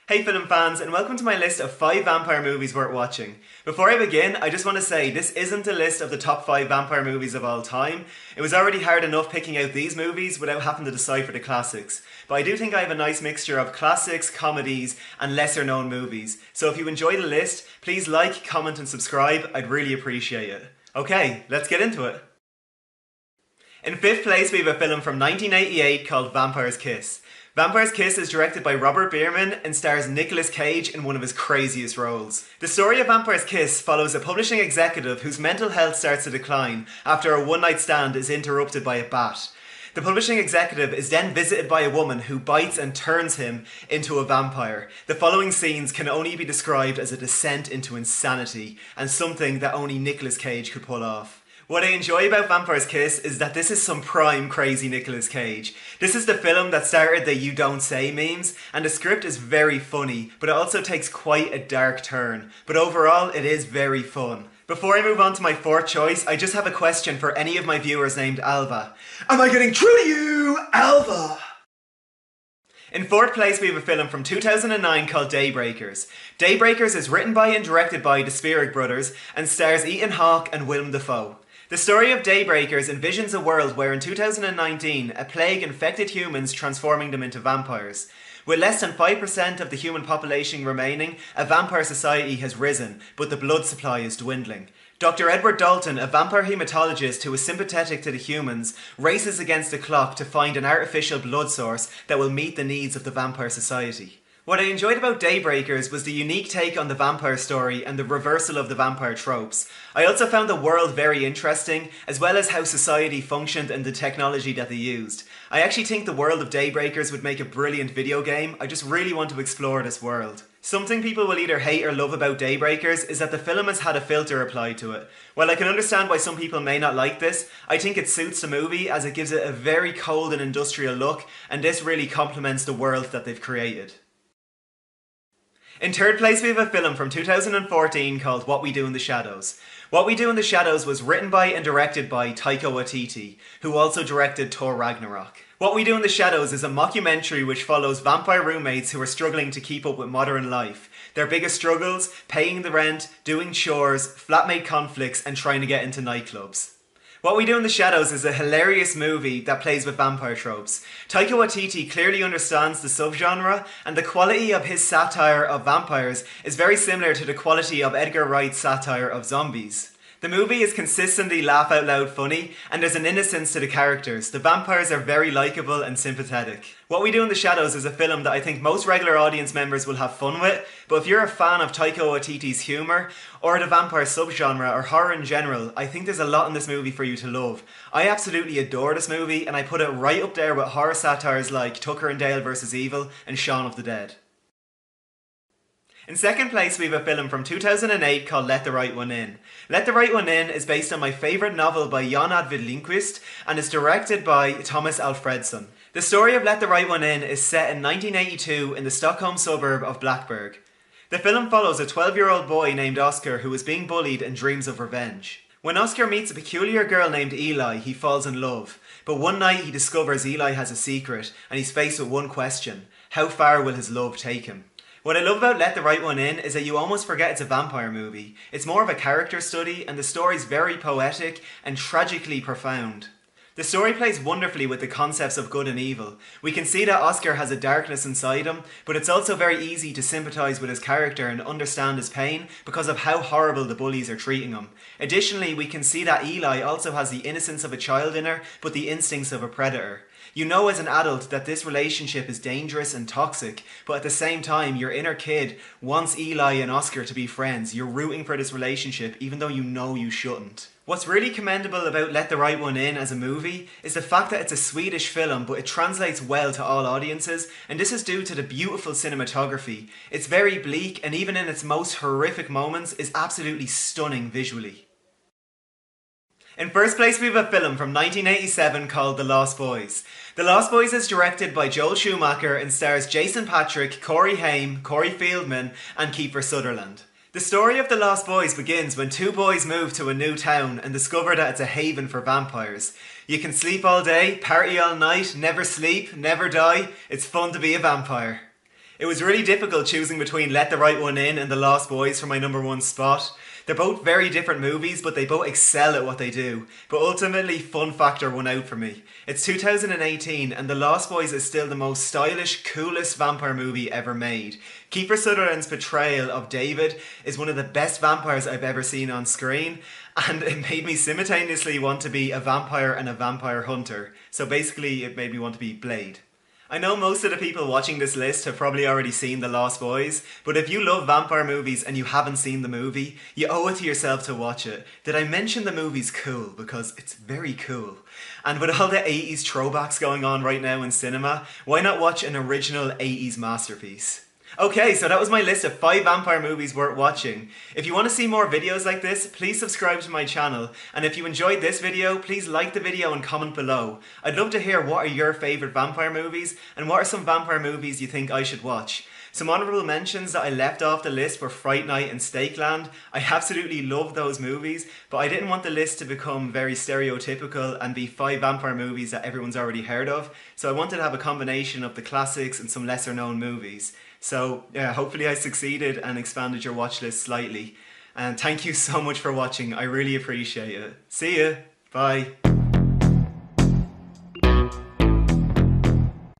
Hey film fans, and welcome to my list of 5 vampire movies worth watching. Before I begin, I just want to say this isn't a list of the top 5 vampire movies of all time. It was already hard enough picking out these movies without having to decipher the classics. But I do think I have a nice mixture of classics, comedies, and lesser known movies. So if you enjoy the list, please like, comment, and subscribe. I'd really appreciate it. Okay, let's get into it. In 5th place, we have a film from 1988 called Vampire's Kiss. Vampire's Kiss is directed by Robert Bierman and stars Nicolas Cage in one of his craziest roles. The story of Vampire's Kiss follows a publishing executive whose mental health starts to decline after a one-night stand is interrupted by a bat. The publishing executive is then visited by a woman who bites and turns him into a vampire. The following scenes can only be described as a descent into insanity and something that only Nicolas Cage could pull off. What I enjoy about Vampire's Kiss is that this is some prime crazy Nicolas Cage. This is the film that started the "you don't say" memes, and the script is very funny, but it also takes quite a dark turn. But overall, it is very fun. Before I move on to my 4th choice, I just have a question for any of my viewers named Alva. Am I getting through to you, Alva? In 4th place, we have a film from 2009 called Daybreakers. Daybreakers is written by and directed by the Spierig brothers and stars Ethan Hawke and Willem Dafoe. The story of Daybreakers envisions a world where in 2019 a plague infected humans, transforming them into vampires. With less than 5% of the human population remaining, a vampire society has risen, but the blood supply is dwindling. Dr. Edward Dalton, a vampire hematologist who is sympathetic to the humans, races against the clock to find an artificial blood source that will meet the needs of the vampire society. What I enjoyed about Daybreakers was the unique take on the vampire story and the reversal of the vampire tropes. I also found the world very interesting, as well as how society functioned and the technology that they used. I actually think the world of Daybreakers would make a brilliant video game. I just really want to explore this world. Something people will either hate or love about Daybreakers is that the film has had a filter applied to it. While I can understand why some people may not like this, I think it suits the movie as it gives it a very cold and industrial look, and this really complements the world that they've created. In 3rd place, we have a film from 2014 called What We Do in the Shadows. What We Do in the Shadows was written by and directed by Taika Waititi, who also directed Thor Ragnarok. What We Do in the Shadows is a mockumentary which follows vampire roommates who are struggling to keep up with modern life. Their biggest struggles: paying the rent, doing chores, flatmate conflicts, and trying to get into nightclubs. What We Do in the Shadows is a hilarious movie that plays with vampire tropes. Taika Waititi clearly understands the subgenre, and the quality of his satire of vampires is very similar to the quality of Edgar Wright's satire of zombies. The movie is consistently laugh-out-loud funny, and there's an innocence to the characters. The vampires are very likeable and sympathetic. What We Do in the Shadows is a film that I think most regular audience members will have fun with, but if you're a fan of Taika Waititi's humour, or the vampire subgenre, or horror in general, I think there's a lot in this movie for you to love. I absolutely adore this movie, and I put it right up there with horror satires like Tucker and Dale vs. Evil and Shaun of the Dead. In 2nd place, we have a film from 2008 called Let the Right One In. Let the Right One In is based on my favourite novel by Jan Advid Lindqvist and is directed by Thomas Alfredson. The story of Let the Right One In is set in 1982 in the Stockholm suburb of Blackburg. The film follows a 12-year-old boy named Oscar who is being bullied and dreams of revenge. When Oscar meets a peculiar girl named Eli, he falls in love. But one night he discovers Eli has a secret and he's faced with one question: how far will his love take him? What I love about Let the Right One In is that you almost forget it's a vampire movie. It's more of a character study, and the story's very poetic and tragically profound. The story plays wonderfully with the concepts of good and evil. We can see that Oscar has a darkness inside him, but it's also very easy to sympathise with his character and understand his pain because of how horrible the bullies are treating him. Additionally, we can see that Eli also has the innocence of a child in her, but the instincts of a predator. You know as an adult that this relationship is dangerous and toxic, but at the same time your inner kid wants Eli and Oscar to be friends. You're rooting for this relationship even though you know you shouldn't. What's really commendable about Let the Right One In as a movie is the fact that it's a Swedish film, but it translates well to all audiences, and this is due to the beautiful cinematography. It's very bleak, and even in its most horrific moments is absolutely stunning visually. In 1st place, we have a film from 1987 called The Lost Boys. The Lost Boys is directed by Joel Schumacher and stars Jason Patric, Corey Haim, Corey Feldman and Kiefer Sutherland. The story of The Lost Boys begins when 2 boys move to a new town and discover that it's a haven for vampires. You can sleep all day, party all night, never sleep, never die. It's fun to be a vampire. It was really difficult choosing between Let the Right One In and The Lost Boys for my number one spot. They're both very different movies, but they both excel at what they do. But ultimately, fun factor won out for me. It's 2018 and The Lost Boys is still the most stylish, coolest vampire movie ever made. Kiefer Sutherland's portrayal of David is one of the best vampires I've ever seen on screen, and it made me simultaneously want to be a vampire and a vampire hunter. So basically, it made me want to be Blade. I know most of the people watching this list have probably already seen The Lost Boys, but if you love vampire movies and you haven't seen the movie, you owe it to yourself to watch it. Did I mention the movie's cool? Because it's very cool. And with all the 80s throwbacks going on right now in cinema, why not watch an original 80s masterpiece? Okay, so that was my list of 5 vampire movies worth watching. If you want to see more videos like this, please subscribe to my channel. And if you enjoyed this video, please like the video and comment below. I'd love to hear what are your favourite vampire movies and what are some vampire movies you think I should watch. Some honourable mentions that I left off the list were Fright Night and Stakeland. I absolutely love those movies, but I didn't want the list to become very stereotypical and be 5 vampire movies that everyone's already heard of. So I wanted to have a combination of the classics and some lesser known movies. So yeah, hopefully I succeeded and expanded your watch list slightly. And thank you so much for watching. I really appreciate it. See ya. Bye.